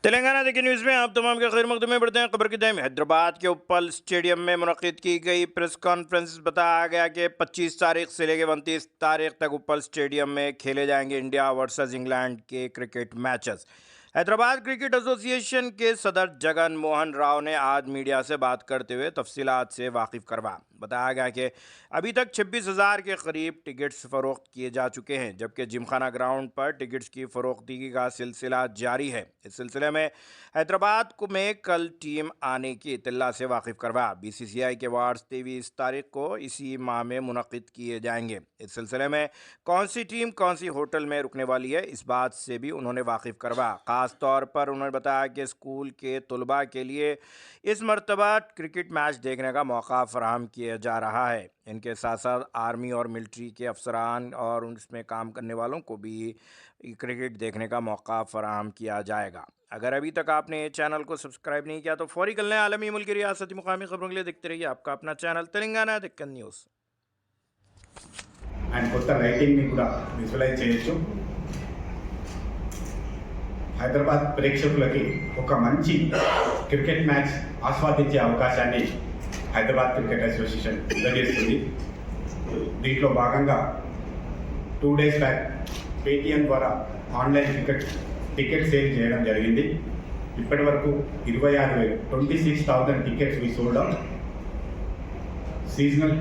तेलंगाना देखिए न्यूज़ में आप तमाम के खैर मकदमे बढ़ते हैं। खबर की तय में हैदराबाद के उपल स्टेडियम में मुनक़िद की गई प्रेस कॉन्फ्रेंस बताया गया कि 25 तारीख से लेकर 29 तारीख तक उपल स्टेडियम में खेले जाएंगे इंडिया वर्सेस इंग्लैंड के cricket matches. Hyderabad cricket association के सदर जगन मोहन राव ने आज मीडिया से बात करते हुए तफसीलात से वाकिफ़ करवा। बताया गया कि अभी तक 26,000 के करीब टिकट्स फ़रोख्त किए जा चुके हैं, जबकि जिमखाना ग्राउंड पर टिकट्स की फ़रोख्ती का सिलसिला जारी है। इस सिलसिले में हैदराबाद में कल टीम आने की इत्तला से वाकिफ़ करवा। बीसीसीआई के वार्ड्स 23 तारीख को इसी माह में मुनक़िद किए जाएंगे। इस सिलसिले में कौन सी टीम कौन सी होटल में रुकने वाली है, इस बात से भी उन्होंने वाकिफ़ करवा। ख़ास तौर पर उन्होंने बताया कि स्कूल के तलबा के लिए इस मरतबा क्रिकेट मैच देखने का मौका फ़राहम किया जा रहा है। इनके साथ साथ आर्मी और मिलिट्री के अफसरान और उसमें काम करने वालों को भी क्रिकेट देखने का मौका फ़राहम किया जाएगा। अगर अभी तक आपने ये चैनल को सब्सक्राइब नहीं किया तो फौरी कर लें। आलमी, मुल्की, रियासती, मुकामी खबरों के लिए देखते रहिए आपका अपना channel Telangana Deccan news. And కొత్త లైటింగ్ని కూడా విజువలైజ్ చేయొచ్చు. హైదరాబాద్ ప్రేక్షకులకి ఒక మంచి క్రికెట్ మ్యాచ్ ఆస్వాదించే అవకాశాన్ని హైదరాబాద్ క్రికెట్ అసోసియేషన్ అందజేస్తుంది. దీంట్లో భాగంగా 2 days బ్యాక్ పేటిఎం ద్వారా ఆన్లైన్ టికెట్ సేల్ చేయడం జరిగింది. ఇప్పటి వరకు 26,000 tickets we sold out. Seasonal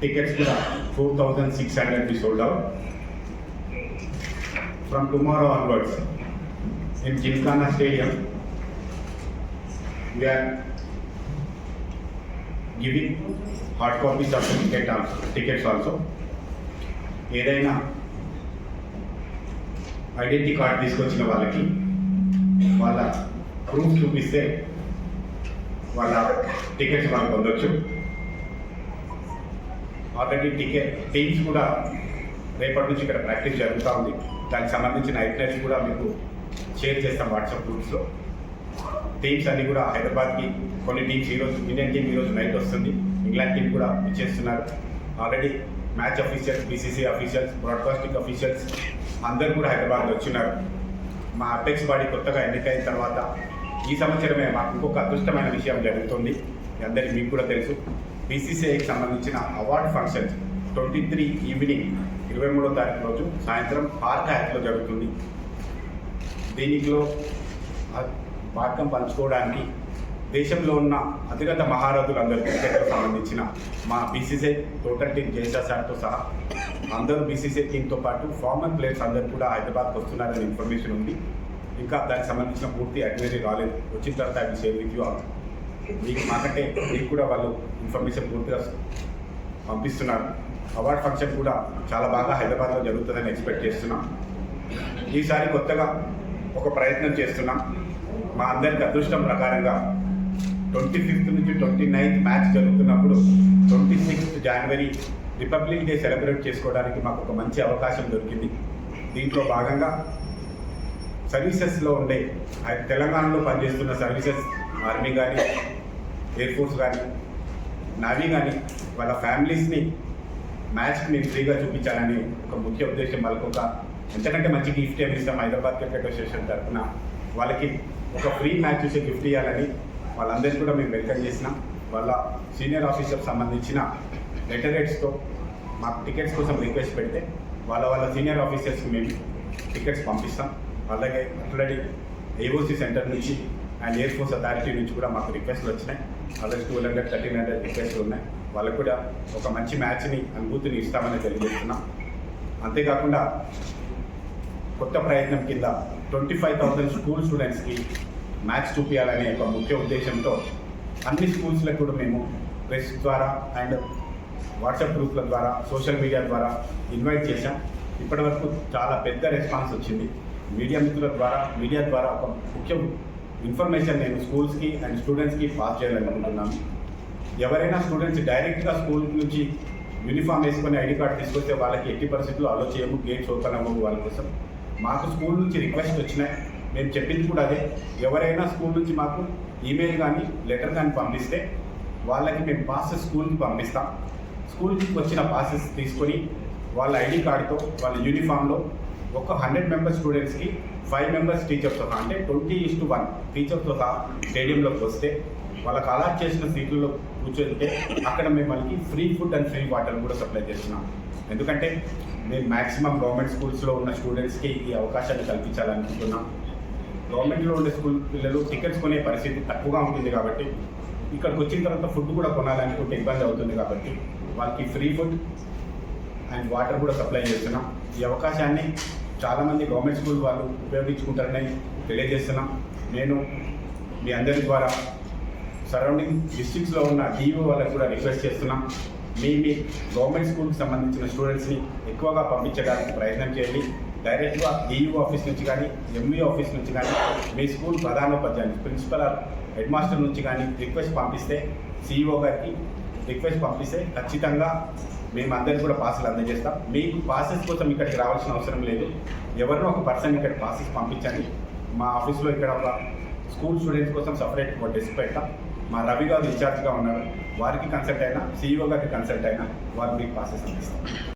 tickets కూడా 4,600 be sold out. From tomorrow onwards in Gymkhana Stadium we are giving hard copies of the tickets also. ఏదైనా ఐడెంటిటీ కార్డ్ తీసుకొచ్చిన వాళ్ళకి వాళ్ళ ప్రూఫ్ చూపిస్తే వాళ్ళ టికెట్స్ వాళ్ళు పొందొచ్చు. ఆల్రెడీ టీమ్స్ కూడా రేపటి నుంచి ఇక్కడ ప్రాక్టీస్ జరుగుతూ ఉంది. దానికి సంబంధించిన ఐటనరీ కూడా మీకు షేర్ చేస్తాం వాట్సాప్ గ్రూప్స్లో. టీమ్స్ అన్నీ కూడా హైదరాబాద్కి కొన్ని టీమ్స్ ఈరోజు ఇండియన్ టీం ఈరోజు నైట్ వస్తుంది. ఇంగ్లాండ్ టీం కూడా ఇచ్చేస్తున్నారు. Already match officials, BCC officials, broadcasting officials అందరూ కూడా హైదరాబాద్లో వచ్చినారు. మా అపెక్స్ బాడీ కొత్తగా ఎన్నికైన తర్వాత ఈ సంవత్సరమే మాకు ఇంకొక అదృష్టమైన విషయం జరుగుతుంది. అందరికీ మీకు కూడా తెలుసు. బీసీసీఐకి సంబంధించిన అవార్డ్ ఫంక్షన్ 23 ఈవినింగ్ 23వ తారీఖు రోజు సాయంత్రం పార్క్ హ్యాట్లో జరుగుతుంది. దీనిలో భాగం పంచుకోవడానికి దేశంలో ఉన్న అతిరథ మహారథులందరూ క్రికెట్కు సంబంధించిన మా బీసీసీఐ టోటల్ టీం జైసా సార్తో సహా అందరూ బీసీసీఐ టీంతో పాటు ఫార్మర్ ప్లేయర్స్ అందరూ కూడా హైదరాబాద్కి వస్తున్నారనే ఇన్ఫర్మేషన్ ఉంది. ఇంకా దానికి సంబంధించిన పూర్తి ఐటనరీ రాలేదు. వచ్చిన తర్వాత అది షేర్ విత్ యూ ఆల్. మాకంటే మీకు కూడా వాళ్ళు ఇన్ఫర్మేషన్ పూర్తిగా పంపిస్తున్నారు. అవార్డ్ ఫంక్షన్ కూడా చాలా బాగా హైదరాబాద్లో జరుగుతుందని ఎక్స్పెక్ట్ చేస్తున్నాం. ఈసారి కొత్తగా ఒక ప్రయత్నం చేస్తున్నాం. మా అందరికి అదృష్టం ప్రకారంగా 25th నుంచి 29th మ్యాచ్ జరుగుతున్నప్పుడు 26th జనవరి రిపబ్లిక్ డే సెలబ్రేట్ చేసుకోవడానికి మాకు ఒక మంచి అవకాశం దొరికింది. దీంట్లో భాగంగా సర్వీసెస్లో ఉండే తెలంగాణలో పనిచేస్తున్న సర్వీసెస్, ఆర్మీ కానీ, ఎయిర్ ఫోర్స్ కానీ, నావీ కానీ వాళ్ళ ఫ్యామిలీస్ని మ్యాచ్కి మేము ఫ్రీగా చూపించాలని ఒక ముఖ్య ఉద్దేశం. వాళ్ళకి ఒక ఎంతకంటే మంచి గిఫ్ట్ ఏమి ఇస్తాం హైదరాబాద్ క్రికెట్ అసోసియేషన్ తరఫున వాళ్ళకి ఒక ఫ్రీ మ్యాచ్ చూసే గిఫ్ట్ ఇవ్వాలని వాళ్ళందరికీ కూడా మేము వెల్కమ్ చేసినాం. వాళ్ళ సీనియర్ ఆఫీసర్ సంబంధించిన లెటరేట్స్తో మాకు టికెట్స్ కోసం రిక్వెస్ట్ పెడితే వాళ్ళ సీనియర్ ఆఫీసర్స్కి మేము టికెట్స్ పంపిస్తాం. అలాగే ఆల్రెడీ ఏఓసీ సెంటర్ నుంచి అండ్ ఎయిర్ ఫోర్స్ అథారిటీ నుంచి కూడా మాకు రిక్వెస్ట్లు వచ్చినాయి. ఆల్రెడీ 200-1300 రిక్వెస్ట్లు ఉన్నాయి. వాళ్ళకు కూడా ఒక మంచి మ్యాచ్ని అనుభూతిని ఇస్తామని తెలియజేస్తున్నాం. అంతేకాకుండా కొత్త ప్రయత్నం కింద 25,000 స్కూల్ స్టూడెంట్స్కి మ్యాచ్ చూపించాలనే ఒక ముఖ్య ఉద్దేశంతో అన్ని స్కూల్స్లకు కూడా మేము ప్రెస్ ద్వారా అండ్ వాట్సాప్ గ్రూప్ల ద్వారా, సోషల్ మీడియా ద్వారా ఇన్వైట్ చేశాం. ఇప్పటివరకు చాలా పెద్ద రెస్పాన్స్ వచ్చింది. మీడియా ద్వారా ఒక ముఖ్య ఇన్ఫర్మేషన్ నేను స్కూల్స్కి అండ్ స్టూడెంట్స్కి పాస్ చేయాలనుకుంటున్నాను. ఎవరైనా స్టూడెంట్స్ డైరెక్ట్గా స్కూల్ నుంచి యూనిఫామ్ వేసుకొని ఐడి కార్డు తీసుకొస్తే వాళ్ళకి ఎట్టి పరిస్థితుల్లో అలో చేయము, గేట్స్ ఓపెన్ అవ్వము వాళ్ళ కోసం. మాకు స్కూల్ నుంచి రిక్వెస్ట్ వచ్చినాయి. మేము చెప్పింది కూడా అదే. ఎవరైనా స్కూల్ నుంచి మాకు ఈమెయిల్ కానీ లెటర్ కానీ పంపిస్తే వాళ్ళకి మేము పాసెస్ స్కూల్కి పంపిస్తాం. స్కూల్కి వచ్చిన పాసెస్ తీసుకొని వాళ్ళ ఐడి కార్డుతో వాళ్ళ యూనిఫామ్లో ఒక 100 మెంబర్స్ స్టూడెంట్స్కి 5 మెంబర్స్ టీచర్స్తో సహా అంటే 20:1 టీచర్స్తో సహా స్టేడియంలోకి వస్తే వాళ్ళకి అలాట్ చేసిన సీట్లలో కూర్చొని అక్కడ మేము వాళ్ళకి free food and free water కూడా సప్లై చేస్తున్నాం. ఎందుకంటే మేము మ్యాక్సిమం గవర్నమెంట్ స్కూల్స్లో ఉన్న స్టూడెంట్స్కి ఈ అవకాశాన్ని కల్పించాలనుకుంటున్నాం. గవర్నమెంట్లో ఉండే స్కూల్ పిల్లలు టికెట్స్ కొనే పరిస్థితి తక్కువగా ఉంటుంది కాబట్టి ఇక్కడికి వచ్చిన తర్వాత ఫుడ్ కూడా కొనాలనుకుంటే ఇబ్బంది అవుతుంది కాబట్టి వాళ్ళకి ఫ్రీ ఫుడ్ అండ్ వాటర్ కూడా సప్లై చేస్తున్నాం. ఈ అవకాశాన్ని చాలామంది గవర్నమెంట్ స్కూల్ వాళ్ళు ఉపయోగించుకుంటారని తెలియజేస్తున్నాం. నేను మీ అందరి ద్వారా సరౌండింగ్ డిస్ట్రిక్ట్స్లో ఉన్న డిఓ వాళ్ళకు కూడా రిక్వెస్ట్ చేస్తున్నాం. మీ గవర్నమెంట్ స్కూల్కి సంబంధించిన స్టూడెంట్స్ని ఎక్కువగా పంపించడానికి ప్రయత్నం చేయండి. డైరెక్ట్గా డిఈఓ ఆఫీస్ నుంచి కానీ ఎంఈ ఆఫీస్ నుంచి కానీ మీ స్కూల్ ప్రధానోపాధ్యాయులు ప్రిన్సిపల్ హెడ్ మాస్టర్ నుంచి కానీ రిక్వెస్ట్ పంపిస్తే సిఇఓ గారికి రిక్వెస్ట్ పంపిస్తే ఖచ్చితంగా మేము అందరికీ కూడా పాసులు అందజేస్తాం. మీకు పాసెస్ కోసం ఇక్కడికి రావాల్సిన అవసరం లేదు. ఎవరినో ఒక పర్సన్ ఇక్కడ పాసెస్ పంపించండి. మా ఆఫీస్లో ఇక్కడ ఒక స్కూల్ స్టూడెంట్స్ కోసం సపరేట్ ఒక డెస్క్ పెట్టాం. మా రవి గారు ఇన్ఛార్జ్గా ఉన్నారు. వారికి కన్సల్ట్ అయినా సిఇఓ గారికి కన్సల్ట్ అయినా వారు మీకు పాసెస్ అందిస్తాం.